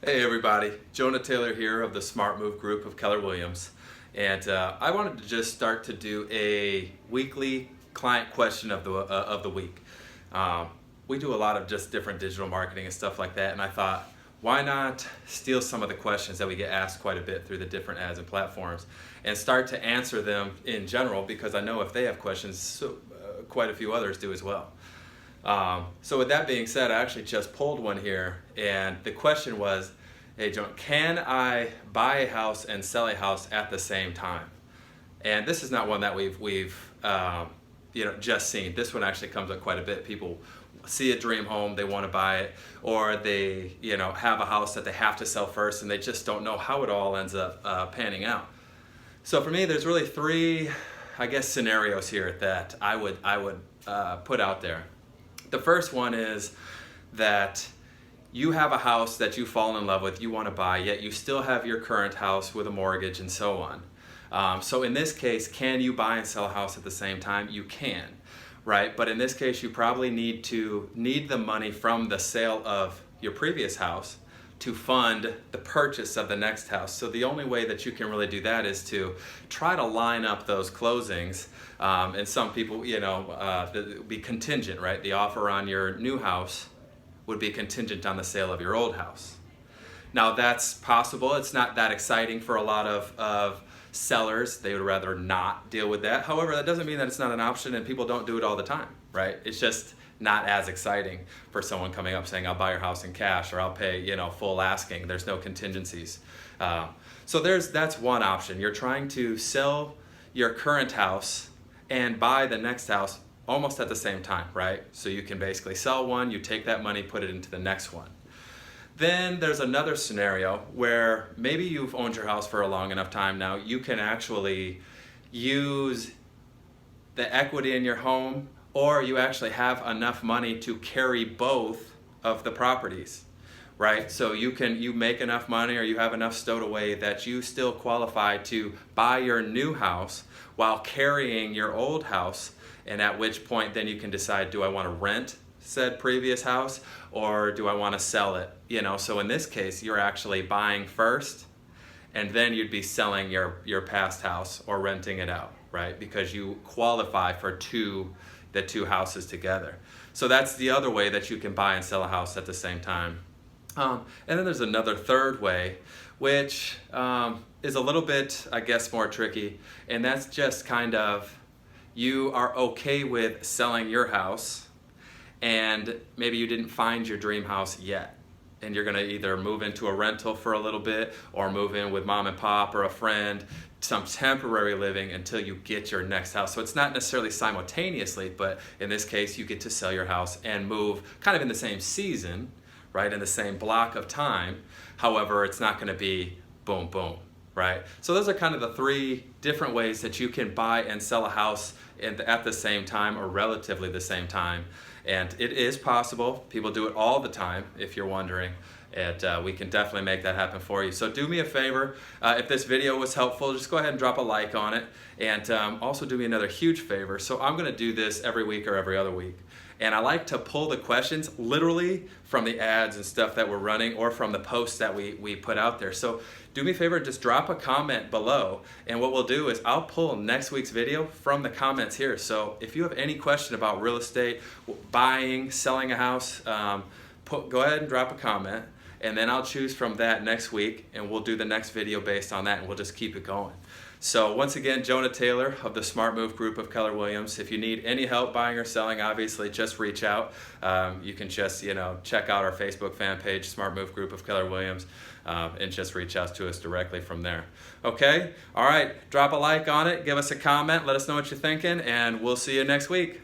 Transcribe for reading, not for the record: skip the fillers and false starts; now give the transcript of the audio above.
Hey everybody, Jonah Taylor here of the Smart Move group of Keller Williams, and I wanted to just start to do a weekly client question of the week. We do a lot of just different digital marketing and stuff like that, and I thought, why not steal some of the questions that we get asked quite a bit through the different ads and platforms and start to answer them in general, because I know if they have questions, quite a few others do as well. So with that being said, I actually just pulled one here, and the question was, hey John, can I buy a house and sell a house at the same time? And this is not one that we've just seen. This one actually comes up quite a bit. People see a dream home, they want to buy it, or they have a house that they have to sell first, and they just don't know how it all ends up panning out. So for me, there's really three, I guess, scenarios here that I would put out there. The first one is that you have a house that you fall in love with, you want to buy, yet you still have your current house with a mortgage and so on. So in this case, can you buy and sell a house at the same time? You can, right? But in this case, you probably need the money from the sale of your previous house to fund the purchase of the next house. So the only way that you can really do that is to try to line up those closings. And some people, be contingent, right? The offer on your new house would be contingent on the sale of your old house. Now that's possible. It's not that exciting for a lot of sellers. They would rather not deal with that. However, that doesn't mean that it's not an option, and people don't do it all the time, right? It's just not as exciting for someone coming up saying, I'll buy your house in cash, or I'll pay, full asking. There's no contingencies. So that's one option. You're trying to sell your current house and buy the next house almost at the same time, right? So you can basically sell one, you take that money, put it into the next one. Then there's another scenario where maybe you've owned your house for a long enough time now, you can actually use the equity in your home, or you actually have enough money to carry both of the properties, right? So you make enough money, or you have enough stowed away that you still qualify to buy your new house while carrying your old house, and at which point then you can decide, do I want to rent said previous house, or do I want to sell it? So in this case, you're actually buying first, and then you'd be selling your past house or renting it out, right? Because you qualify for the two houses together. So that's the other way that you can buy and sell a house at the same time. And then there's another third way, which is a little bit, I guess, more tricky, and that's just kind of, you are okay with selling your house, and maybe you didn't find your dream house yet, and you're gonna either move into a rental for a little bit, or move in with mom and pop or a friend, some temporary living until you get your next house. So it's not necessarily simultaneously, but in this case, you get to sell your house and move kind of in the same season, right, in the same block of time. However, it's not gonna be boom, boom, right? So those are kind of the three different ways that you can buy and sell a house at the same time, or relatively the same time. And it is possible. People do it all the time, if you're wondering. And we can definitely make that happen for you. So do me a favor, if this video was helpful, just go ahead and drop a like on it. And also do me another huge favor. So I'm gonna do this every week or every other week. And I like to pull the questions literally from the ads and stuff that we're running, or from the posts that we put out there. So do me a favor, just drop a comment below. And what we'll do is I'll pull next week's video from the comments here. So if you have any question about real estate, buying, selling a house, go ahead and drop a comment. And then I'll choose from that next week, and we'll do the next video based on that, and we'll just keep it going. So once again, Jonah Taylor of the Smart Move group of Keller Williams. If you need any help buying or selling, obviously just reach out. You can just check out our Facebook fan page, Smart Move group of Keller Williams, and just reach out to us directly from there. Okay? All right, drop a like on it, give us a comment, let us know what you're thinking, and we'll see you next week.